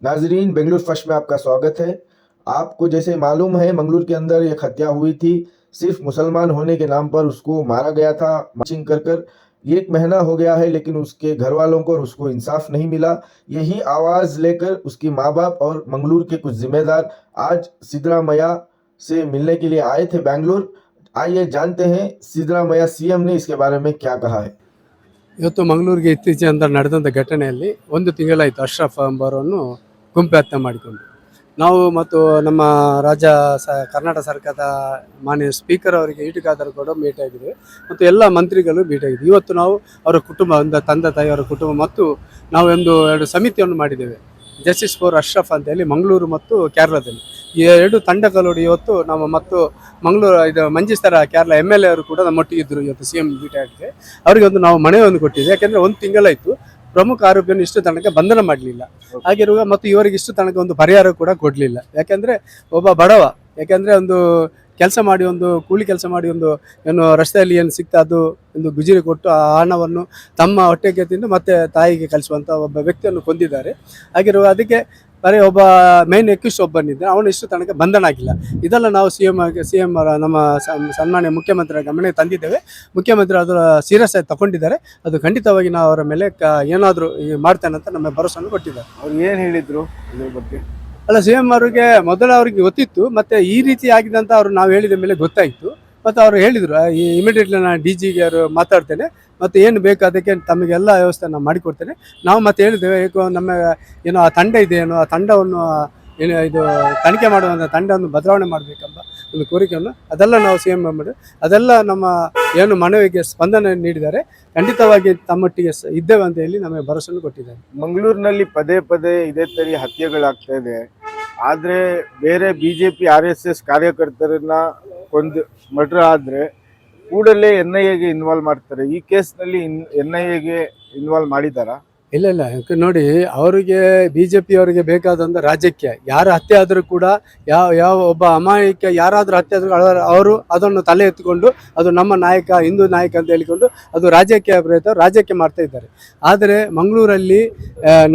नाजरीन, बेंगलुरु फर्स्ट में आपका स्वागत है। आपको जैसे मालूम है, मंगलुरु के अंदर एक हत्या हुई थी। सिर्फ मुसलमान होने के नाम पर उसको मारा गया था मार्चिंग कर कर। 1 महीना हो गया है, लेकिन उसके घर वालों को और उसको इंसाफ नहीं मिला। यही आवाज़ लेकर उसकी माँ बाप और मंगलुरु के कुछ जिम्मेदार आज सिद्धरामैया से मिलने के लिए आए थे बेंगलुरु। आइए जानते हैं सिद्धरामैया सीएम ने इसके बारे में क्या कहा है। ಇವತ್ತು ಮಂಗಳೂರಿಗೆ ಇತ್ತೀಚೆಗೆ ನಡೆದಂಥ ಘಟನೆಯಲ್ಲಿ ಒಂದು ತಿಂಗಳಾಯಿತು ಅಶ್ರಫ್ ಎಂಬವರನ್ನು ಗುಂಪು ಹತ್ಯೆ ಮಾಡಿಕೊಂಡು ನಾವು ಮತ್ತು ನಮ್ಮ ಕರ್ನಾಟಕ ಸರ್ಕಾರದ ಮಾನ್ಯ ಸ್ಪೀಕರ್ ಅವರಿಗೆ ಈಟುಗಾದರು ಕೂಡ ಭೇಟಿಯಾಗಿದ್ದೇವೆ ಮತ್ತು ಎಲ್ಲ ಮಂತ್ರಿಗಳು ಭೇಟಿಯಾಗಿದ್ದೀವಿ. ಇವತ್ತು ನಾವು ಅವರ ಕುಟುಂಬ, ಒಂದು ತಂದೆ ತಾಯಿಯವರ ಕುಟುಂಬ ಮತ್ತು ನಾವು ಎರಡು ಸಮಿತಿಯನ್ನು ಮಾಡಿದ್ದೇವೆ, ಜಸ್ಟಿಸ್ ಫಾರ್ ಅಶ್ರಫ್ ಅಂತ ಹೇಳಿ ಮಂಗಳೂರು ಮತ್ತು ಕೇರಳದಲ್ಲಿ. ಈ ಎರಡು ತಂಡಗಳು ಇವತ್ತು ನಮ್ಮ ಮತ್ತು ಮಂಗಳೂರು ಮಂಜಿಸ್ತರ ಕೇರಳ MLA ಅವರು ಕೂಡ ನಮ್ಮೊಟ್ಟಿಗೆ ಇದ್ದರು. ಇವತ್ತು CM ಭೇಟಿಯಾಗಿದೆ. ಅವರಿಗೆ ನಾವು ಮನೆಯನ್ನು ಕೊಟ್ಟಿದ್ದೆ, ಯಾಕೆಂದರೆ ಒಂದು ತಿಂಗಳಾಯಿತು ಪ್ರಮುಖ ಆರೋಪಿಯನ್ನು ಇಷ್ಟು ತನಕ ಬಂಧನ ಮಾಡಲಿಲ್ಲ. ಹಾಗಿರುವಾಗ ಮತ್ತು ಇವರಿಗೆ ಇಷ್ಟು ತನಕ ಒಂದು ಪರಿಹಾರ ಕೂಡ ಕೊಡಲಿಲ್ಲ. ಯಾಕೆಂದರೆ ಒಬ್ಬ ಬಡವ, ಯಾಕೆಂದರೆ ಒಂದು ಕೆಲಸ ಮಾಡಿ, ಒಂದು ಕೂಲಿ ಕೆಲಸ ಮಾಡಿ, ಒಂದು ಏನು ರಸ್ತೆಯಲ್ಲಿ ಏನು ಸಿಗ್ತಾ ಅದು ಒಂದು ಗುಜರಿ ಕೊಟ್ಟು ಆ ಹಣವನ್ನು ತಮ್ಮ ಹೊಟ್ಟೆಗೆ ತಿಂದು ಮತ್ತೆ ತಾಯಿಗೆ ಕಲಿಸುವಂಥ ಒಬ್ಬ ವ್ಯಕ್ತಿಯನ್ನು ಕೊಂದಿದ್ದಾರೆ. ಹಾಗಿರುವ ಅದಕ್ಕೆ ಬರೀ ಒಬ್ಬ ಮೇನ್ ಎಕ್ಯೂಸ್ಟ್ ಒಬ್ಬನಿದ್ದ, ಅವನು ಇಷ್ಟು ತನಕ ಬಂಧನ ಆಗಿಲ್ಲ. ಇದೆಲ್ಲ ನಾವು CM ನಮ್ಮ ಸನ್ಮಾನ್ಯ ಮುಖ್ಯಮಂತ್ರಿ ಗಮನಕ್ಕೆ ತಂದಿದ್ದೇವೆ. ಮುಖ್ಯಮಂತ್ರಿ ಅದರ ಸೀರಿಯಸ್ ಆಗಿ ತಗೊಂಡಿದ್ದಾರೆ. ಅದು ಖಂಡಿತವಾಗಿ ನಾವು ಅವರ ಮೇಲೆ ಏನಾದರೂ ಮಾಡ್ತೇನೆ ಅಂತ ನಮ್ಮ ಭರವಸೆಯನ್ನು ಕೊಟ್ಟಿದ್ದಾರೆ. ಅವ್ರು ಏನು ಹೇಳಿದ್ರು ಇದ್ರ ಬಗ್ಗೆ? ಅಲ್ಲ, CM ಅವರಿಗೆ ಮೊದಲು ಅವರಿಗೆ ಗೊತ್ತಿತ್ತು, ಮತ್ತು ಈ ರೀತಿ ಆಗಿದೆ ಅಂತ ನಾವು ಹೇಳಿದ ಮೇಲೆ ಗೊತ್ತಾಯಿತು. ಮತ್ತು ಅವರು ಹೇಳಿದರು, ಇಮಿಡಿಯೇಟ್ಲಿ ನಾನು DGಗೆ ಅವರು ಮಾತಾಡ್ತೇನೆ, ಮತ್ತು ಏನು ಬೇಕು ಅದಕ್ಕೆ ತಮಗೆಲ್ಲ ವ್ಯವಸ್ಥೆ ನಾನು ಮಾಡಿಕೊಡ್ತೇನೆ. ನಾವು ಮತ್ತೆ ಹೇಳಿದ್ದೇವೆ, ನಮ್ಮ ಏನೋ ಆ ತಂಡ ಇದೆ, ಏನೋ ಆ ತಂಡವನ್ನು ಇದು ತನಿಖೆ ಮಾಡುವಂಥ ತಂಡವನ್ನು ಬದಲಾವಣೆ ಮಾಡಬೇಕೆಂಬ ಒಂದು ಕೋರಿಕೆಯನ್ನು ಅದೆಲ್ಲ ನಾವು CM ಮಾಡಿ ಅದೆಲ್ಲ ನಮ್ಮ ಏನು ಮನವಿಗೆ ಸ್ಪಂದನೆ ನೀಡಿದ್ದಾರೆ. ಖಂಡಿತವಾಗಿ ತಮ್ಮೊಟ್ಟಿಗೆ ಇದ್ದೇವೆ ಅಂತ ಹೇಳಿ ನಮಗೆ ಭರವಸೆಯನ್ನು ಕೊಟ್ಟಿದ್ದಾರೆ. ಮಂಗಳೂರಿನಲ್ಲಿ ಪದೇ ಪದೇ ಇದೇ ತರಿ ಹತ್ಯೆಗಳಾಗ್ತಾ ಇದೆ. ಆದರೆ ಬೇರೆ BJP RSS ಕಾರ್ಯಕರ್ತರನ್ನ ಮರ್ಡರ್ ಆದರೆ ಕೂಡಲೇ NIAಗೆ ಇನ್ವಾಲ್ವ್ ಮಾಡ್ತಾರೆ. ಈ ಕೇಸ್ನಲ್ಲಿ NIAಗೆ ಇನ್ವಾಲ್ವ್ ಮಾಡಿದ್ದಾರಾ? ಇಲ್ಲ, ನೋಡಿ, ಅವರಿಗೆ BJP ಅವರಿಗೆ ಬೇಕಾದಂಥ ರಾಜ್ಯಕ್ಕೆ ಯಾರು ಹತ್ಯೆ ಆದರೂ ಕೂಡ ಯಾವ ಒಬ್ಬ ಅಮಾಯಕ ಯಾರಾದರೂ ಹತ್ಯೆ ಆದರೂ ಅವರು ಅದನ್ನು ತಲೆ ಎತ್ತಿಕೊಂಡು ಅದು ನಮ್ಮ ನಾಯಕ, ಹಿಂದೂ ನಾಯಕ ಅಂತ ಹೇಳಿಕೊಂಡು ಅದು ರಾಜ್ಯಕ್ಕೆ ಮಾಡ್ತಾ ಇದ್ದಾರೆ. ಆದರೆ ಮಂಗಳೂರಲ್ಲಿ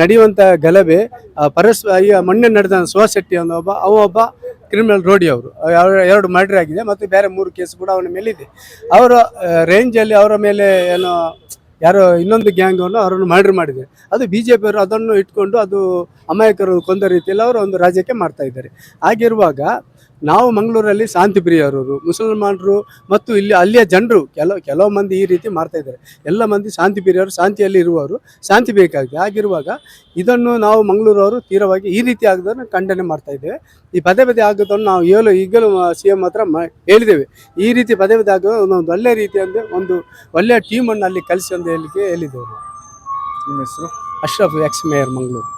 ನಡೆಯುವಂಥ ಗಲಭೆ ಈಗ ಮೊನ್ನೆ ನಡೆದ ಸುಹಾಸ್ ಶೆಟ್ಟಿ ಅನ್ನೋ ಒಬ್ಬ ಕ್ರಿಮಿನಲ್ ರೋಡಿ ಅವರು 2 ಮರ್ಡರ್ ಆಗಿದೆ ಮತ್ತು ಬೇರೆ 3 ಕೇಸ್ ಕೂಡ ಅವನ ಮೇಲಿದೆ. ಅವರ ರೇಂಜಲ್ಲಿ ಅವರ ಮೇಲೆ ಏನೋ ಯಾರೋ ಇನ್ನೊಂದು ಗ್ಯಾಂಗನ್ನು ಅವರನ್ನು ಮರ್ಡರ್ ಮಾಡಿದೆ. ಅದು BJP ಅವರು ಅದನ್ನು ಇಟ್ಕೊಂಡು ಅದು ಅಮಾಯಕರು ಕೊಂದ ರೀತಿಯಲ್ಲಿ ಅವರು ಒಂದು ರಾಜ್ಯಕ್ಕೆ ಮಾಡ್ತಾ ಇದ್ದಾರೆ. ಹಾಗಿರುವಾಗ ನಾವು ಮಂಗಳೂರಲ್ಲಿ ಶಾಂತಿ ಪ್ರಿಯರು, ಮುಸಲ್ಮಾನರು ಮತ್ತು ಅಲ್ಲಿಯ ಜನರು ಕೆಲವು ಮಂದಿ ಈ ರೀತಿ ಮಾಡ್ತಾ ಇದ್ದಾರೆ. ಎಲ್ಲ ಮಂದಿ ಶಾಂತಿ ಪ್ರಿಯರು, ಶಾಂತಿಯಲ್ಲಿ ಇರುವವರು, ಶಾಂತಿ ಬೇಕಾಗಿದೆ. ಆಗಿರುವಾಗ ಇದನ್ನು ನಾವು ಮಂಗಳೂರವರು ತೀವ್ರವಾಗಿ ಈ ರೀತಿ ಆಗೋದನ್ನು ಖಂಡನೆ ಮಾಡ್ತಾ ಇದ್ದೇವೆ. ಈ ಪದೇ ಪದೇ ಆಗೋದನ್ನು ನಾವು ಈಗಲೂ CM ಹತ್ರ ಹೇಳಿದ್ದೇವೆ. ಈ ರೀತಿ ಪದೇ ಪದೇ ಆಗೋದು ಒಂದು ಒಳ್ಳೆಯ ರೀತಿಯಿಂದ ಒಂದು ಒಳ್ಳೆಯ ಟೀಮನ್ನು ಅಲ್ಲಿ ಕಲಿಸಿ ಅಂತ ಹೇಳಿದ್ದೇವೆ. ನಿಮ್ಮ ಹೆಸರು? Ashraf, X mayor Mangaluru.